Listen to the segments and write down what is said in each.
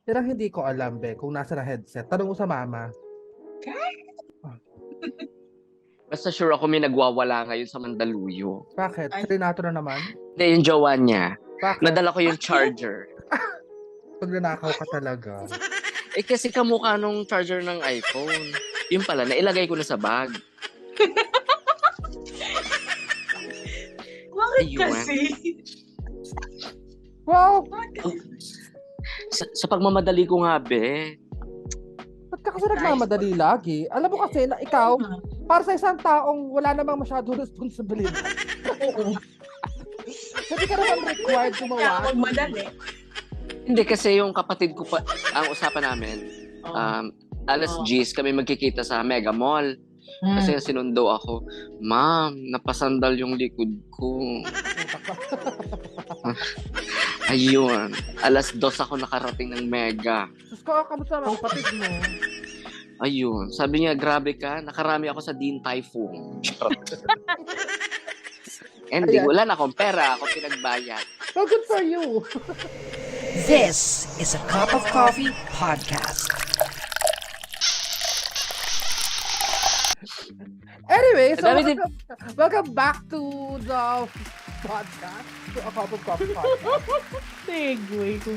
Pero hindi ko alam, be, kung nasa na headset. Tanong mo sa mama. Basta sure ako may nagwawala ngayon sa Mandaluyong. Bakit? Trinato na naman? Hindi, yung jowa niya. Bakit? Nadala ko yung charger. Pag nanakaw ka talaga. Kasi kamukha nung charger ng iPhone. Yung pala, nailagay ko na sa bag. Bakit Ayun. kasi? Wow! Sa pagmamadali ko nga, be. Ba't ka kasi nagmamadali lagi? Alam mo kasi na ikaw, para sa isang taong wala namang masyadong responsibility. Oo. Hindi ka naman required Kaya gumawa. magmadali. Hindi kasi yung kapatid ko pa, ang usapan namin, alas 10 kami magkikita sa Mega Mall. Kasi sinundo ako, ma'am, napasandal yung likod ko. Ayun, alas 2 ako nakarating ng Mega. Sus ko, kamusta naman kapatid mo? Ayun, sabi niya, grabe ka, nakarami ako sa Din Tai Fung. Ending, wala na akong pera, ako pinagbayad. So good for you. This is a Cup of Coffee podcast. Anyway, so Dami din- welcome back to the podcast, to a Cup of Coffee podcast. Segue kung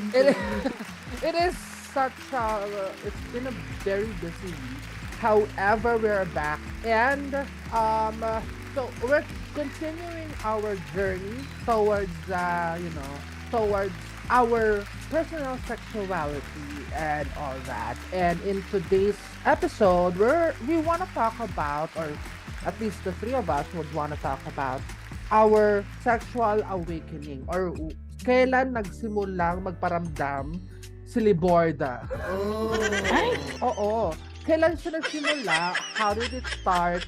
It is such a, it's been a very busy week. However, we're back and so we're continuing our journey towards towards our personal sexuality and all that. And in today's episode, we want to talk about, or at least the three of us would want to talk about our sexual awakening, or kailan nagsimulang magparamdam si Liborda. Ay! Oo. Kailan siya nagsimula? How did it start?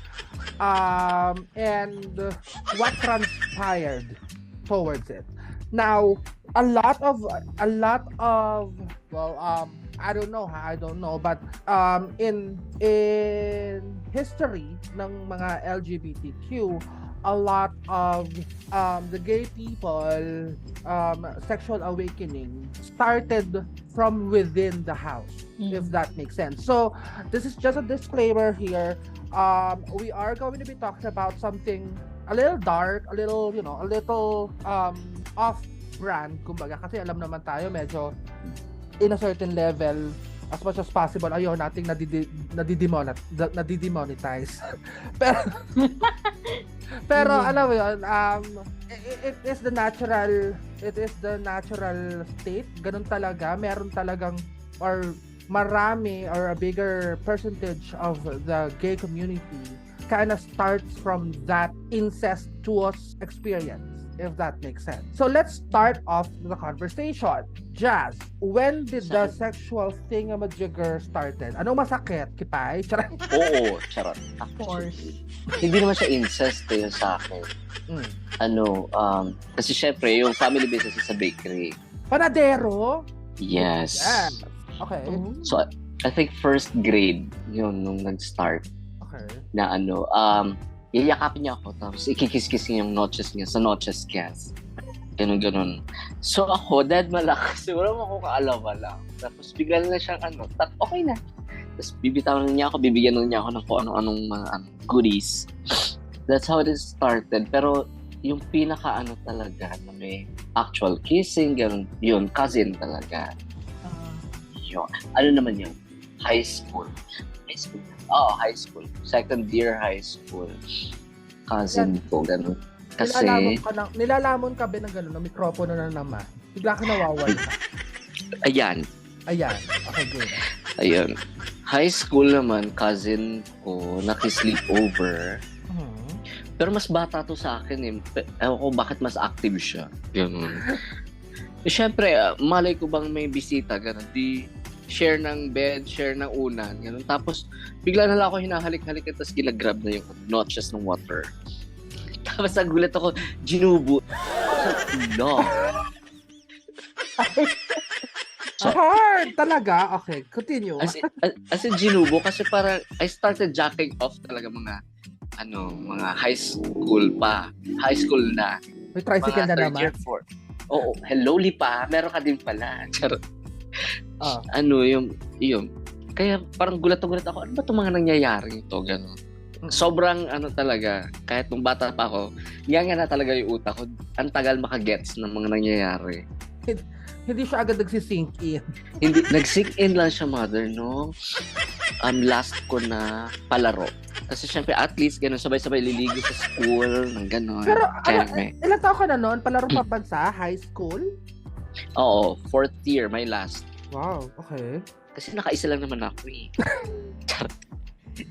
And what transpired towards it? Now, a lot of well, I don't know, but in history ng mga LGBTQ, a lot of the gay people sexual awakening started from within the house, if that makes sense. So this is just a disclaimer here. We are going to be talking about something a little dark, a little off-brand, kumbaga, kasi alam naman tayo medyo in a certain level, as much as possible, ayaw nating nadidemonetize. pero alam mo yun, it is the natural state. Ganun talaga, meron talagang, or marami, or a bigger percentage of the gay community kind of starts from that incestuous experience, if that makes sense. So let's start off the conversation. Jazz, when did the sexual thingamajigger started? Anong masakit? Kipay? Charot. Oo, charot. Of course. Hindi naman siya incest yung sa akin. Kasi syempre, yung family business is sa bakery. Panadero? Yes. Yeah. Okay. So, I think first grade, yun, nung nag-start. Okay. Na yayakapin niya ako, tapos ikikis-kis niya yung notches niya sa notches gas. Ganun. So ako, dead malakas, siguro ako kaalawa lang. Tapos bigla na siyang okay na. Tapos bibitawan niya ako, bibigyan niya ako ng kung anong mga goodies. That's how it started. Pero yung pinaka talaga na may actual kissing, ganun, yun, cousin talaga. Yun. Ano naman yun? High school. High school. Second year high school. Cousin ko, ganun. Kasi... Nilalamon ka ba ng gano'n, ng mikropono na naman? Bigla ka nawawala. Ayan. Okay, good. Ayun. High school naman, cousin ko, nakisleepover. Pero mas bata to sa akin eh. Ewan ko bakit mas active siya. Ganun. Siyempre, malay ko bang may bisita, ganun. Di share ng bed, share ng unan, ganun. Tapos, bigla na lang ako hinahalik-halik at tapos ginagrab na yung notches ng water. Tapos nagulat ako, ginubo. No. So, hard talaga. Okay, continue. As in ginubo kasi parang I started jacking off talaga mga high school pa. High school na. May tricycle na naman. Oo, hello Lipa, meron ka din pala. Charot. Ano, yung, kaya parang gulat ako, ano ba itong mga nangyayari ito, gano'n. Sobrang talaga, kahit nung bata pa ako, nga na talaga yung utak ko, ang tagal makagets ng mga nangyayari. Hindi siya agad nagsisink in. Hindi, nag-sink in lang siya, mother, no? Last ko na palaro. Kasi syempre, at least, gano'n, sabay-sabay liligo sa school, ng gano'n. Pero, Kaya, ilang taon ka na noon? Palaro pa bansa? High school? Oo, 4th year, my last. Wow, okay. Kasi nakaisa lang naman ako eh.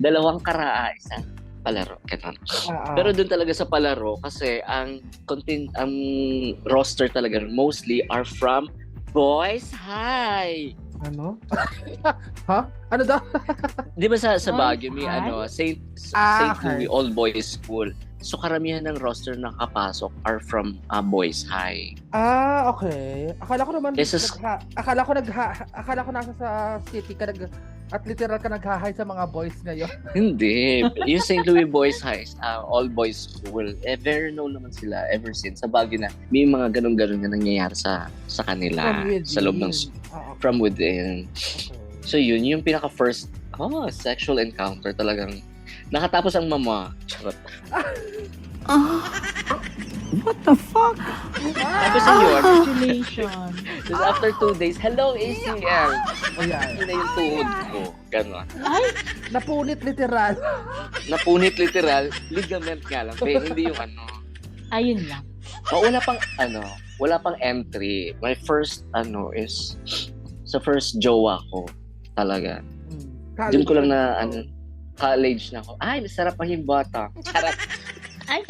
Dalawang karaa, isang palaro. Ganun. Pero doon talaga sa palaro, kasi ang roster talaga mostly are from Boys High. Ano? Ha? Ano daw? Di ba sa Baguio may High? Saint okay. Louis All Boys School. So karamihan ng roster na kapasok are from Boys High. Okay. Akala ko naman akala ko nasa sa city ka at literal ka naghahay sa mga boys ngayon. Hindi. Yung St. Louis Boys High, all boys school. Very known naman sila ever since. Sa Baguio na may mga ganun-ganun na nangyayari sa kanila. Sa loob ng from within. Okay. So yun, yung pinaka first sexual encounter talagang nakatapos ang mama. Charot. What the fuck? Tapos yun. Congratulations. Tapos after 2 days, hello ACL. Ayan. Yun na yung tuhod ko. Ganon. Ay, Napunit literal. Napunit literal, ligament nga lang. Pero hindi yung ayun lang. Wala pang entry. My first is sa first jowa ko talaga. Doon ko lang na college na ako. Ay, masarap pa yung bata. Charot. Ay,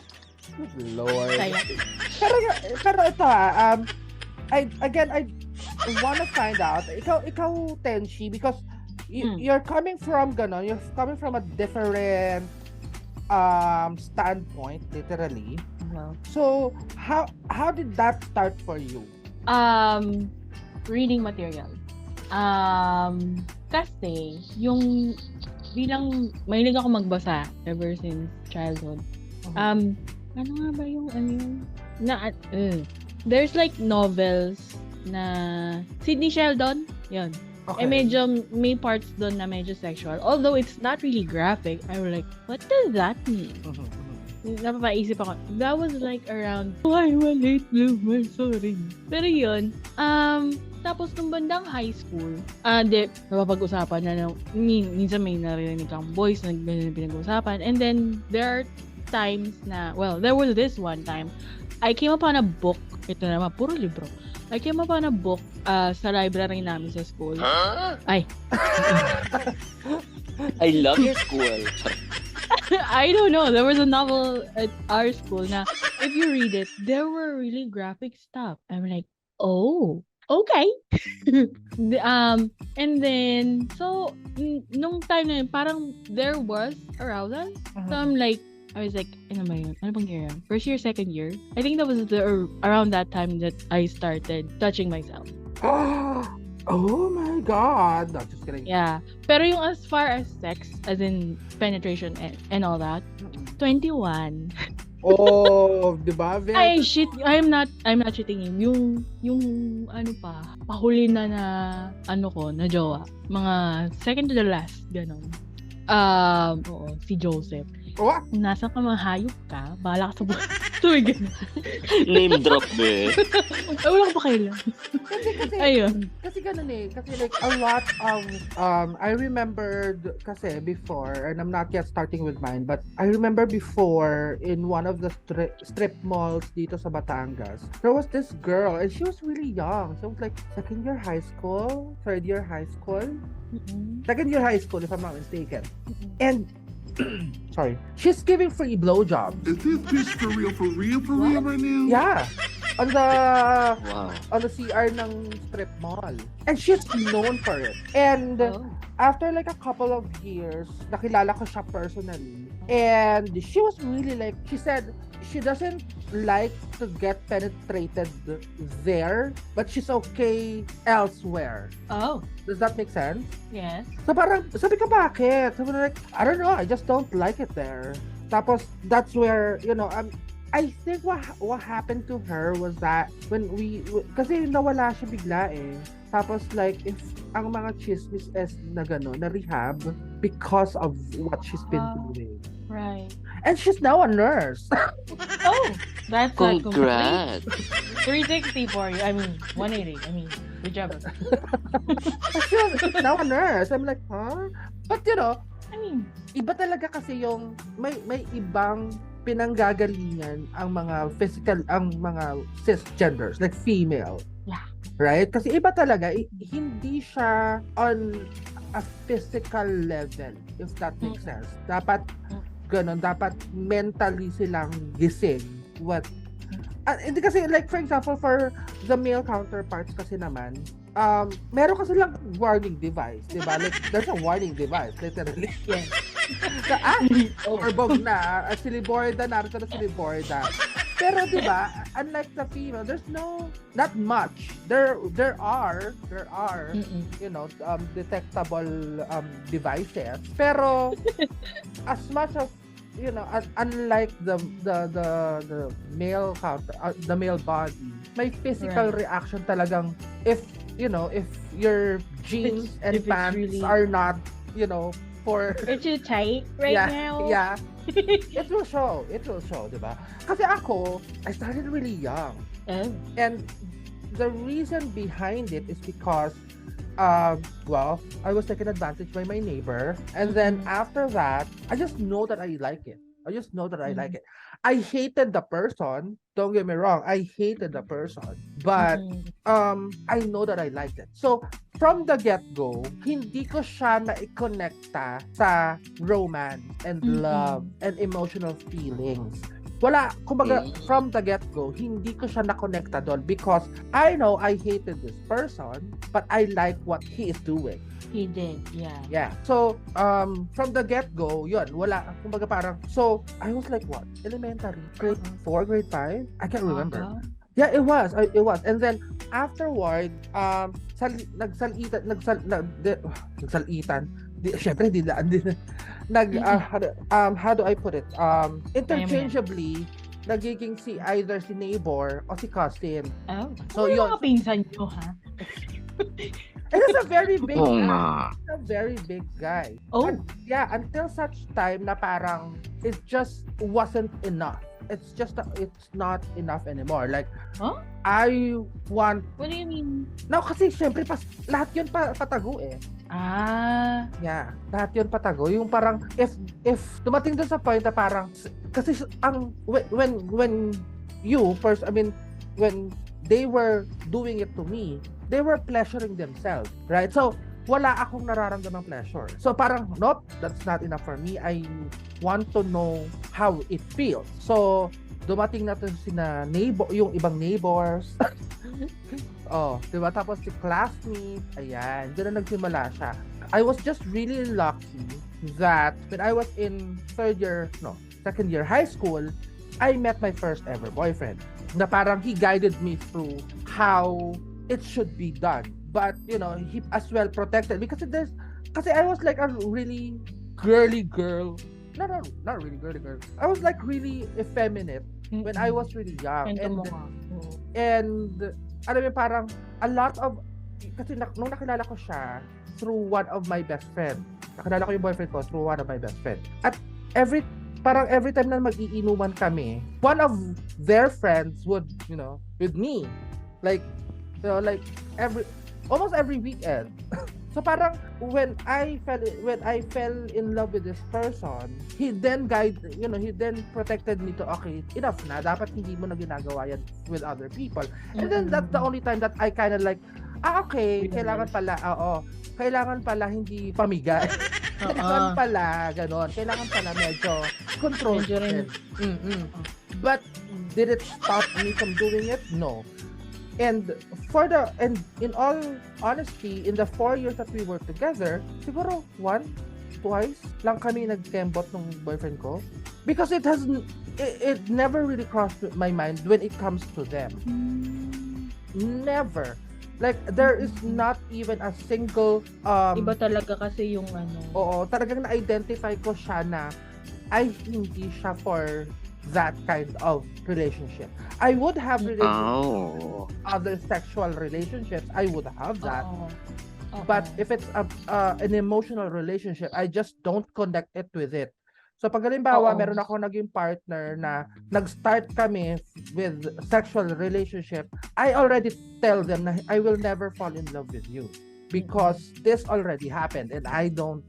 Lord. saya. Pero ito I wanna find out. Ikaw Tenshi, because you're coming from a different standpoint, literally. So how did that start for you? Reading material. Kasi yung bilang mahilig ako magbasa ever since childhood. Ano nga ba yung there's like novels na Sidney Sheldon, yun. Okay. Medyo may parts doon na medyo sexual. Although it's not really graphic, I was like, what does that mean? Napapaisip ako. That was like around, I'm a late bloomer, sorry. Pero yun, tapos nung bandang high school, napapag-usapan na minsan may narinig kang voice na pinag-usapan. And then, there are times na, there was this one time, I came upon a book, ito naman, puro libro. I came upon a book sa library namin sa school. Ay. I love your school. I don't know. There was a novel at our school na if you read it, there were really graphic stuff. I'm like, oh, okay. And then, so, nung time na yun, parang there was arousal. So I'm like, I was like, ano ba yun? Ano bang year yun? First year, second year? I think that was around that time that I started touching myself. Oh my God. No, just kidding. Yeah. Pero yung as far as sex, as in penetration and all that, 21. Oh, di ba? Ay, shit. I'm not cheating him. Yung pahuli na na jowa. Mga second to the last, ganon. Oo, si Joseph. What? Kung nasa ka, mahayop ka, bahala ka sa buhay. Tumigil. Name drop, be. Ay, wala ka pa kailan. Ayun. Kasi ganun eh. Kasi like a lot of, I remembered kasi before, and I'm not yet starting with mine, but I remember before in one of the strip malls dito sa Batangas, there was this girl and she was really young. She was like second year high school, third year high school. Second year high school if I'm not mistaken. And sorry. She's giving free blowjobs. Is this bitch for real right now? Yeah. On the CR ng strip mall. And she's known for it. And after like a couple of years, nakilala ko siya personally. And she was really like, she said she doesn't like to get penetrated there, but she's okay elsewhere. Oh. Does that make sense? Yes. So parang, sabi ko bakit? Sabi ko like, I don't know, I just don't like it there. Tapos, that's where, I think what happened to her was that when kasi nawala siya bigla eh. Tapos like, if ang mga chismis is na gano'n, na rehab because of what she's been doing. Right. And she's now a nurse. Oh, that's a complete Congrats. 360 for you. I mean, 180. I mean, whichever. She's now a nurse. I'm like, huh? But you know, I mean, iba talaga kasi yung may ibang pinanggagalingan ang mga physical, ang mga cisgenders, like female. Yeah. Right? Kasi iba talaga, hindi siya on a physical level, if that makes sense. Dapat ganun, dapat mentally silang gising. Hindi kasi, like for example, for the male counterparts kasi naman, meron kasi lang warning device, di ba? Like, there's a warning device, literally. yes. Overbog na, siliborda, narito na siliborda. Pero di ba, unlike the female, there's not much. There are, you know, detectable devices. Pero as much as, you know, unlike the male counter, the male body, may physical reaction talagang if your jeans and pants really are not, you know, for Are too tight right now? Yeah. It will show, diba? Kasi ako, I started really young. Oh. And the reason behind it is because well, I was taken advantage by my neighbor, and then after that, I just know that I like it. I hated the person. Don't get me wrong, I hated the person, but I know that I liked it. So from the get-go, hindi ko siya na-connecta sa romance and love and emotional feelings. Wala, kumbaga, from the get-go, hindi ko siya na-connecta doon because I know I hated this person, but I like what he is doing. He did, yeah. Yeah. So, from the get-go, yun, wala, kumbaga parang, so, I was like, what? Elementary? Grade 4, grade 5? I can't remember. Yeah, it was. And then, afterward, nagsalitan. Syempre, how do I put it? Interchangeably, nagiging either si neighbor o si cousin. Oh. So, yung yun. mga pinsan nyo, ha? And it's a very big Oo guy. nga. It's a very big guy. Oh. Yeah, until such time na parang it just wasn't enough. It's not enough anymore. Like, Huh? I want... What do you mean? No, kasi syempre, lahat yun patago eh. Ah. Yeah, lahat yun patago. Yung parang, if dumating doon sa point na parang, kasi when they were doing it to me, they were pleasuring themselves, right? So, wala akong nararamdamang pleasure. So, parang, nope, that's not enough for me. I want to know how it feels. So, dumating na to sina neighbor, yung ibang neighbors. Oh, diba? Tapos si classmate, ayan, doon na nagsimula siya. I was just really lucky that when I was in second year high school, I met my first ever boyfriend. Na parang he guided me through how it should be done. But, you know, he as well protected because kasi I was like a really girly girl. No, not really girly girl. I was like really effeminate when I was really young. And alam mo parang a lot of, kasi nung nakilala ko siya through one of my best friend. Nakilala ko yung boyfriend ko through one of my best friend. At every time na mag-iinuman kami, one of their friends would, you know, with me, like, you know, like almost every weekend. So parang when I fell in love with this person, he then protected me to, okay, enough na, dapat hindi mo na ginagawa yan with other people. And then that's the only time that I kind of like, okay, kailangan pala hindi pamigay. Kailangan pala ganon, kailangan pala medyo control. But did it stop me from doing it? No. And in all honesty, in the 4 years that we were together, siguro 1, twice lang kami nagkembot ng boyfriend ko. Because it never really crossed my mind when it comes to them. Never. Like, there is not even a single... Iba talaga kasi yung ano. Oo, talagang na-identify ko siya na ay hindi siya for that kind of relationship. I would have Oh. other sexual relationships. I would have that. Oo. Oo. But if it's an emotional relationship, I just don't connect it with it. So pag halimbawa, Oo. meron ako naging partner na nag-start kami with sexual relationship, I already tell them na I will never fall in love with you because this already happened and I don't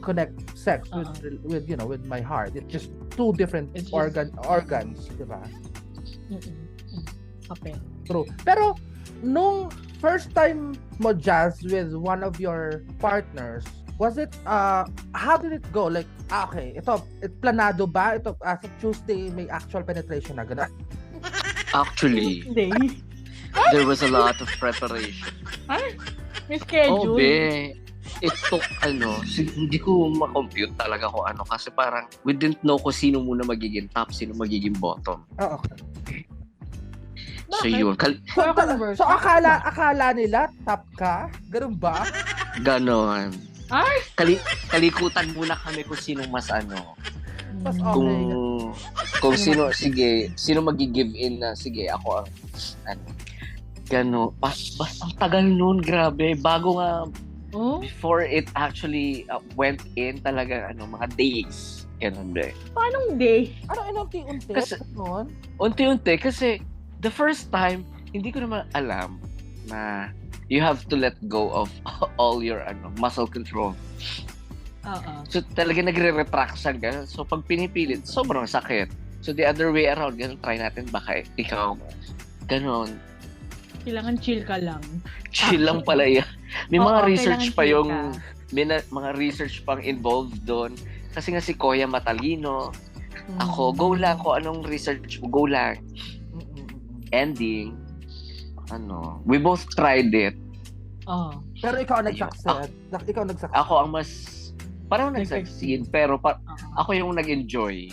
connect sex with my heart. It's just two different It's just- organs, di ba? Okay. True. Pero nung first time mo, Jazz, with one of your partners, was it how did it go? Like, okay, ito planado ba? Ito as of Tuesday may actual penetration na gano'n? Actually, Hindi. there was a lot of preparation. Ay, may Oh, schedule. be. It took, hindi ko ma-compute talaga kung ano. Kasi parang, we didn't know kung sino muna magiging top, sino magiging bottom. Oo. Okay. So Bakit? yun, So akala nila top ka? Ganun ba? ganon. Ay! Kalikutan muna kami kung sino mas Mas Kung, okay. kung sino magi-give in na, sige, ako ang, gano'n. Basta ang tagal nun, grabe. Bago nga, Oh? before it actually went in talaga, mga days. Ganun ba. Paanong day? Ano inunti-unti? Kasi- Noon? Unti-unti, kasi the first time, hindi ko naman alam na you have to let go of all your muscle control. Oo. So talaga nagre-retract siya, gano'n. So pag pinipilit, sobrang sakit. So the other way around, gano'n, try natin, baka ikaw, gano'n. Kailangan chill ka lang. Chill lang pala yan. May Oo, mga research kailangan pa chill yung, ka. may mga research pang involved doon. Kasi nga si Koya matalino. Ako, go lang kung anong research mo, go lang. Ending, we both tried it. Oo. Pero ikaw ang nag-succeed. Ikaw nag-succeed. Ako ang mas, parang nag-succeed, pero ako yung nag-enjoy.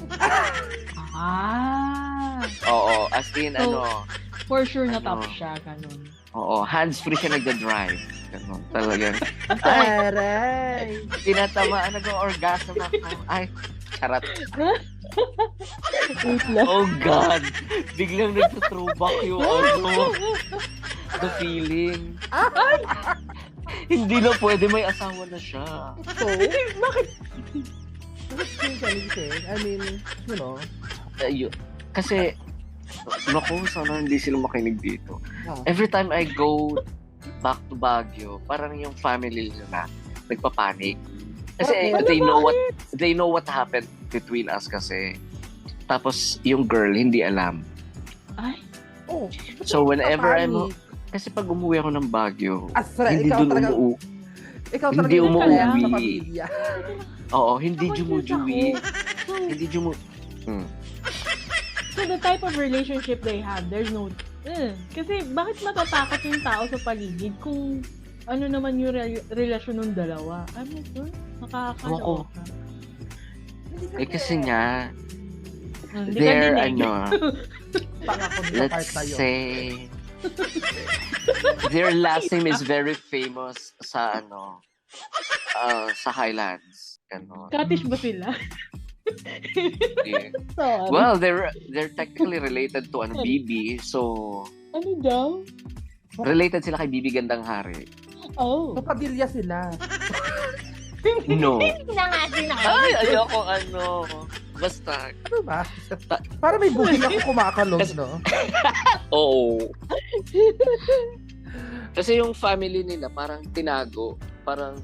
Ah. Oo, as in, So, for sure na Ano? top siya, ganun. oo, hands-free siya nagda-drive. Ganun, talagang. Aray! Tinatamaan, nag-orgasm ako. Ay, charot. Wait lang. Oh God! Biglang nagtuthrowback yung the feeling. Hindi na pwede, may asawa na siya. So, Bakit? think anything. I mean, Kasi, naku, sana hindi sila makinig dito. Ah. Every time I go back to Baguio, parang yung family nila nagpapanik. Kasi Ano, they know what happened between us kasi. Tapos yung girl hindi alam. Ay. oh, So whenever Panic. kasi pag umuwi ako ng Baguio, Asra, hindi ikaw doon talaga, ikaw talaga hindi yung umuwi. kaya sa pamilya. Oo, hindi Ako, jumujuwi. So, Hindi so the type of relationship they have, there's no... Kasi bakit matatakot yung tao sa paligid kung ano naman yung relasyon ng dalawa? Ano to? Nakakaloka. kasi nga, Hindi ka they're dinig. Pangako sa let's part na yun. say, their last name is very famous sa sa Highlands. Ganon. Scottish ba sila? Yeah. So, Well, they're technically related to BB, so ano daw? related sila kay BB Gandang Hari. Oh. So, pamilya sila. No. Hindi na nga sinabi. Ay, ayoko Basta, Ano ba? Para may booking ako kumakalog, no? oo. Kasi yung family nila parang tinago. Parang,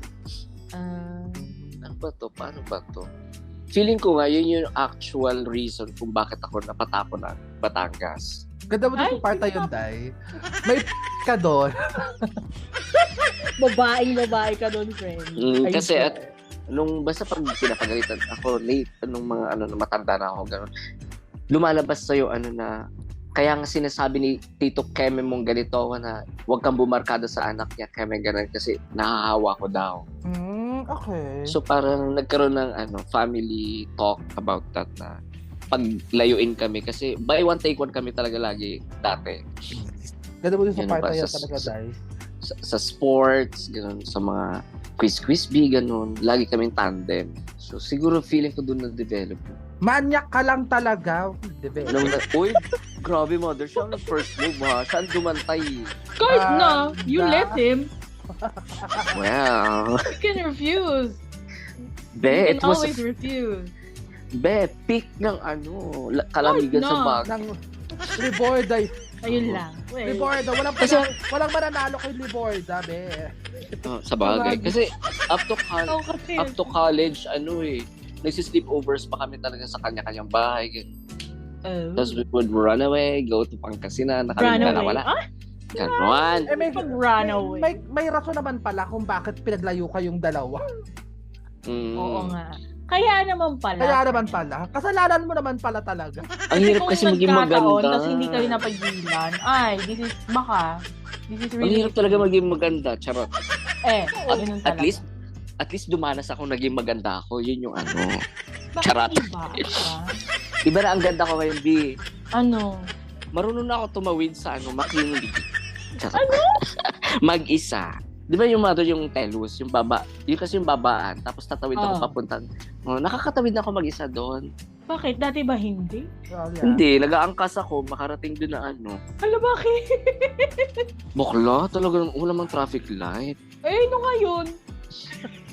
ano ba to? Paano ba to? Feeling ko nga, yun yung actual reason kung bakit ako napatapon ng Batangas. Ganda mo Ay, sa part na yun, Day. May ka doon. Babae ka doon, friend. Kasi basta pag pinapagalitan ako late, nung mga matanda na ako, gano'n. Lumalabas sa'yo, kaya nga sinasabi ni Tito Keme mong ganito, na huwag kang bumarkada sa anak niya, Keme, gano'n, kasi nahahawa ko daw. Okay. So parang nagkaroon ng family talk about that na paglayuin kami kasi buy one take one kami talaga lagi dati. Ganda mo sa Yun part ba, na yun sa- talaga, Day. Sa sports, gano'n, sa mga quiz-quiz bee, gano'n, lagi kaming tandem. So siguro feeling ko doon na-develop. Manyak ka lang talaga. Diba? Uy, grabe mother. Siya ang first move ha. Siya ang dumantay. Kahit na, you let him. Wow. You can refuse. Be, You it can was always refuse. Be, peak ng kalamigan Kahit sa na. bag. Ng Liborda. Ayun lang. Well, Liborda. Walang mananalo kay Liborda, be. Sa bagay. Kasi up to kasi. college, nagsisleepovers pa kami talaga sa kanya-kanyang bahay. Tapos we would run away, go to Pangasinan, Run away? wala. Ah? Ganon. Pag-run away. May rason naman pala kung bakit pinaglayo kayong dalawa. Oo nga. Kaya naman pala. Kasalanan mo naman pala talaga. Ang hirap kasi maging maganda. Tapos hindi kayo napagilan. Ay, this is Ang really... hirap talaga maging maganda. Charot. Ganun At talaga. least dumanas ako naging maganda ako. Yun yung Bakit Charot. iba? Iba na ang ganda ko ngayon, B. Ano? Marunong na ako tumawid sa makinig. Charot. Mag-isa. Di ba yung yung telus, yung baba, yun kasi yung babaan, tapos tatawid ako papuntang, nakakatawid na ako mag-isa doon. Bakit? Dati ba hindi? Oh, yeah. Hindi, nag-aangkas ako, makarating doon na Hala, bakit? Bukla, talagang wala mang traffic light. Ngayon.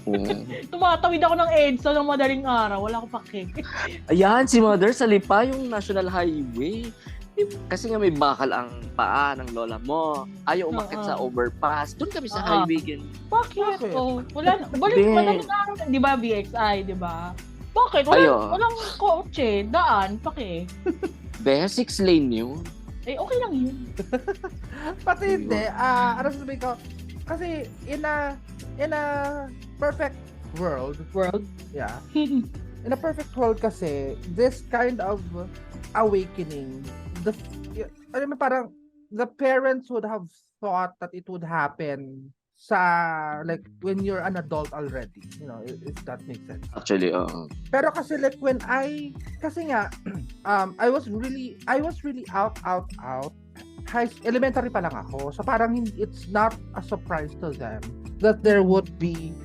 Oo. Tumatawid ako ng EDSA ng madaling araw. Wala akong pake. Ayan, si Mother, sa Lipa, yung National Highway. Kasi nga may bakal ang paa ng lola mo. Ayaw umakit sa overpass. Doon kami sa highway. Bakit? Bakit? Wala. Madaling araw. Di ba, BXI, di ba? Bakit? Walang kotse. Daan. Pake. Be, 6 lane yun. Okay lang yun. Pati hindi. Ano sabihin ko? Kasi in a perfect world. Yeah. In a perfect world kasi, this kind of awakening, parang the parents would have thought that it would happen like when you're an adult already, if that makes sense. Actually, Pero kasi like kasi nga I was really out. Elementary pa lang ako. So parang it's not a surprise to them that there would be,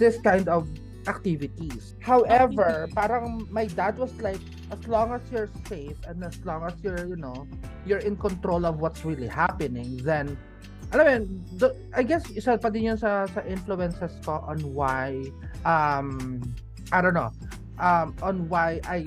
this kind of activities. However, parang my dad was like, as long as you're safe and as long as you're in control of what's really happening, then alam mo yun, I guess isa pa din yun sa influences ko on why I don't know, on why I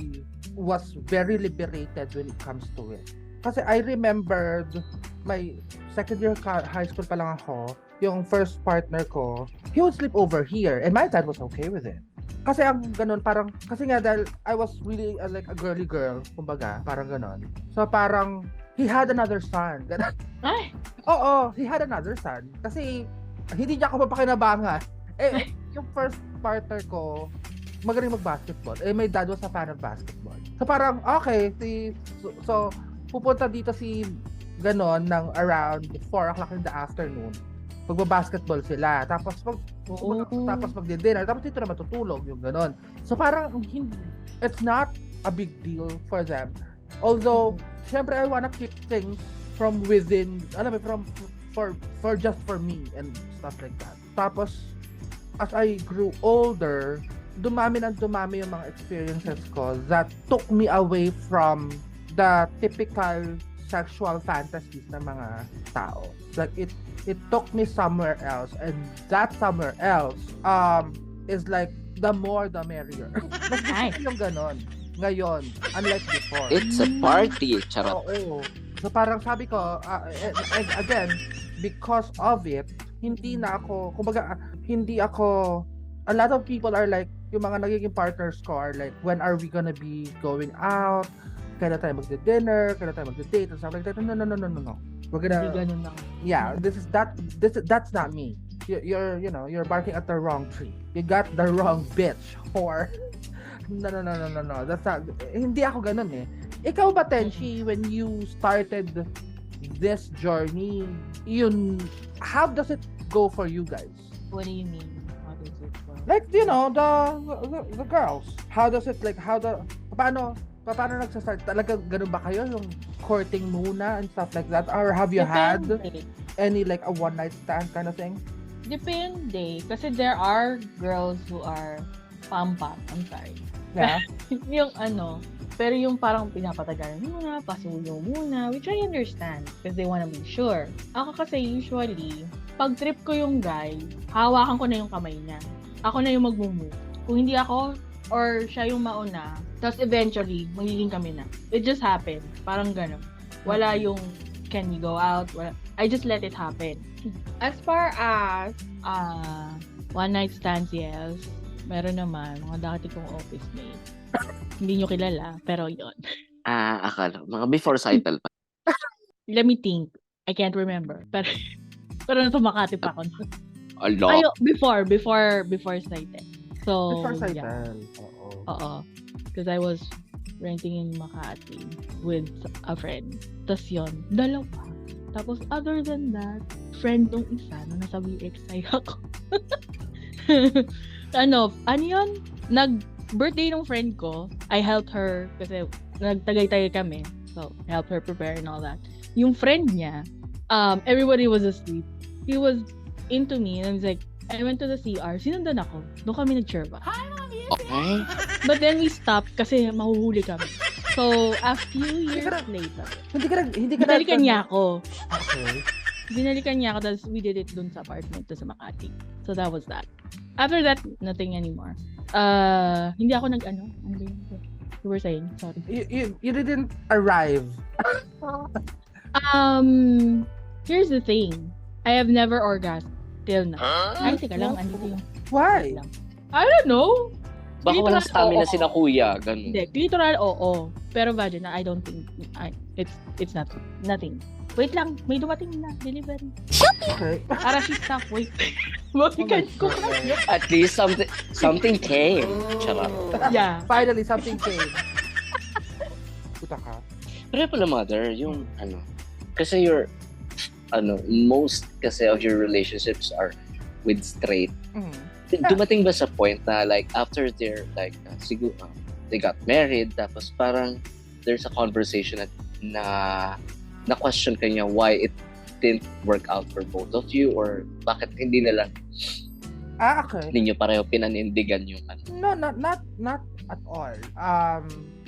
was very liberated when it comes to it. Kasi I remembered my second year high school pa lang ako, yung first partner ko, he would sleep over here and my dad was okay with it. Kasi ang ganun, parang, kasi nga dahil I was really like a girly girl, kumbaga, parang ganun. So parang, he had another son. Ganun. Ay! Oo, he had another son. Kasi, hindi niya ako mapakinabangan. Yung first partner ko, magaling mag-basketball. My dad was a fan of basketball. So parang, okay, so pupunta dito si ganon ng around 4 o'clock in the afternoon. Magba-basketball sila. Tapos tapos magdi-dinner. Tapos dito na matutulog yung ganon. So parang it's not a big deal for them. Although, syempre I wanna keep things from within, for just for me and stuff like that. Tapos as I grew older, dumami yung mga experiences ko that took me away from the typical sexual fantasies ng mga tao. Like it took me somewhere else, and that somewhere else is like the more the merrier. Mas gusto yung ganon ngayon, unlike before. It's a party, charot. Oo. So parang sabi ko, again, because of it, a lot of people are like, yung mga nagiging partners ko are like, when are we gonna be going out? Kailan tayo magdi-dinner? Kailan tayo magdi-date? And stuff like that. No. We're gonna... Hindi ganun lang. Yeah, that's not me. You're barking at the wrong tree. You got the wrong bitch, whore. No. That's not... Hindi ako ganun eh. Ikaw ba, Tenshi, when you started this journey, how does it go for you guys? What do you mean? How does it go? Like, the girls. How does it, like, paano nagsastart? Talaga ganun ba kayo? Yung courting muna and stuff like that? Or have you had any, like, a one-night stand kind of thing? Depende. Kasi there are girls who are pampa. I'm sorry. Yeah. Yung pero yung parang pinapatagalan muna, pasuyo muna, which I understand because they wanna be sure. Ako kasi usually, pag trip ko yung guy, hawakan ko na yung kamay niya. Ako na yung mag-move. Kung hindi ako, or siya yung mauna, tapos eventually, magiging kami na. It just happened. Parang gano'n. Wala yung, can we go out? Wala. I just let it happen. As far as, one night stands, yes. Meron naman, mga dati kong office mate. Hindi nyo kilala, pero yon. Akala. Mga before cycle pa. Let me think. I can't remember. Pero nasa Makati pa ako. Ala. Ayo, before Saitel. So, Before yeah. Saitel. Oo. Because I was renting in Makati with a friend. Tapos yun, dalawa. Tapos other than that, friend nung isa na nasa BXI ako. ano yun? Nag-birthday nung friend ko, I helped her kasi nagtagay-tagay kami. So, helped her prepare and all that. Yung friend niya, everybody was asleep. He was into me and was like, I went to the CR. Sinundan ako. Doon kami nag-chirba. Okay. But then we stopped kasi mahuhuli kami. So, a few years later, Hindi ka binalikan niya ako. Okay. Binalikan niya ako, tapos we did it dun sa apartment sa Makati. So, that was that. After that, nothing anymore. Hindi ako ano ba yun? You were saying, sorry. You didn't arrive. Here's the thing. I have never orgasmed till now. Ay, teka lang, andito yung... Why? I don't know. Baka walang stamina oo. sina kuya. Ganun. Hindi, clitoral, oo. Pero vaginal, I don't think, it's nothing. Wait lang, may dumating na, delivery. Okay. Para she's stuck, wait. Mabigan ko. At least something came. Charot. Yeah. Finally, something came. Puta ka. Pero pala mother, yung kasi most kasi of your relationships are with straight. Dumating ba sa point na like after they're like siguro they got married tapos parang there's a conversation na question kanya why it didn't work out for both of you or bakit hindi na lang Okay. ninyo pareho pinanindigan yung No, not at all.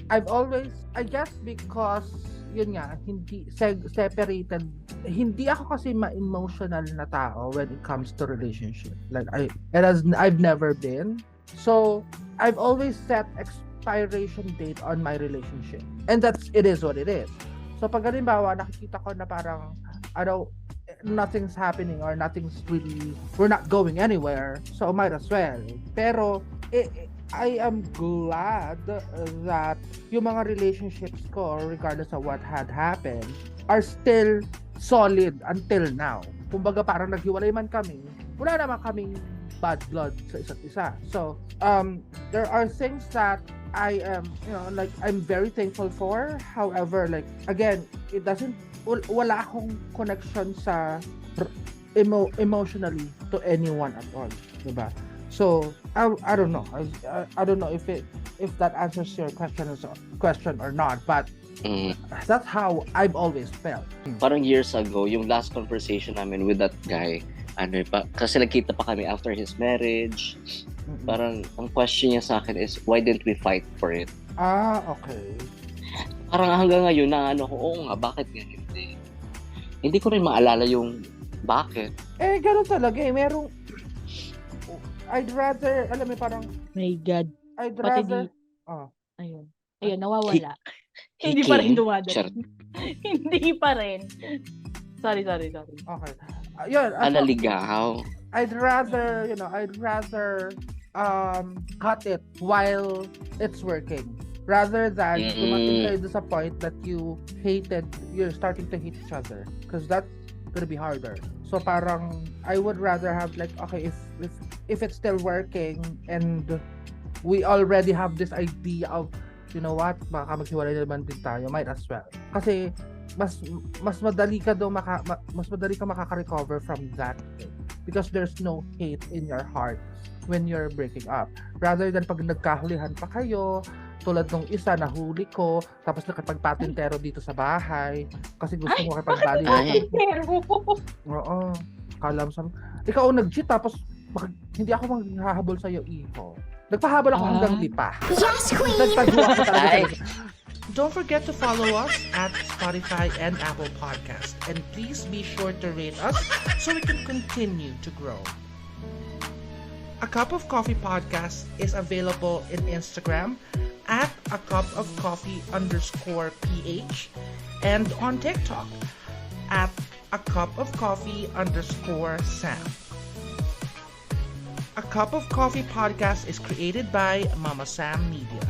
I've always, I guess because yun nga, hindi separated. Hindi ako kasi ma-emotional na tao when it comes to relationship. Like I've never been. So I've always set expiration date on my relationship, and it is what it is. So pag halimbawa nakikita ko na parang nothing's happening or we're not going anywhere, so might as well. Pero I am glad that yung mga relationships ko, regardless of what had happened, are still solid until now. Kumbaga parang naghiwalay man kami, wala naman kaming bad blood sa isa't isa. So, there are things that I am, I'm very thankful for. However, like, again, wala akong connection sa emotionally to anyone at all. Diba? So I don't know. I don't know if that answers your question or not, but that's how I've always felt. Parang years ago, yung last conversation namin with that guy, kasi nagkita pa kami after his marriage. Parang ang question niya sa akin is why didn't we fight for it? Okay. Parang hanggang ngayon na oo nga, bakit nga hindi? Hindi ko rin maalala yung bakit. Ganun talaga merong I'd rather, alam mo parang My God. I'd Pati rather Ayun, nawawala. He Hindi pa rin came. dumadaan. Hindi pa rin. Sorry. okay. Yun, Alaligaw. I'd rather cut it while it's working rather than dumating kayo doon sa point that you're starting to hate each other, because that's gonna be harder. So parang I would rather have like, okay, if it's still working and we already have this idea of, you know what, baka maghiwalay naman din tayo, might as well. Kasi mas madali ka makaka-recover from that thing, because there's no hate in your heart when you're breaking up. Rather than pag nagkahulihan pa kayo, tulad nung isa nahuli ko, tapos nakipagpatintero dito sa bahay kasi gusto mo kapagbalikan. Oo. Kalam sa ikaw ang nag-cheat tapos hindi ako maghahabol sa'yo, Iho. Nagpahabol ako hanggang lipa. Yes, Queen! Nagtago ako talaga. Ay. Don't forget to follow us at Spotify and Apple Podcast. And please be sure to rate us so we can continue to grow. A Cup of Coffee Podcast is available in Instagram at acupofcoffee_ph and on TikTok at acupofcoffee_Sam. A Cup of Coffee Podcast is created by Mama Sam Media.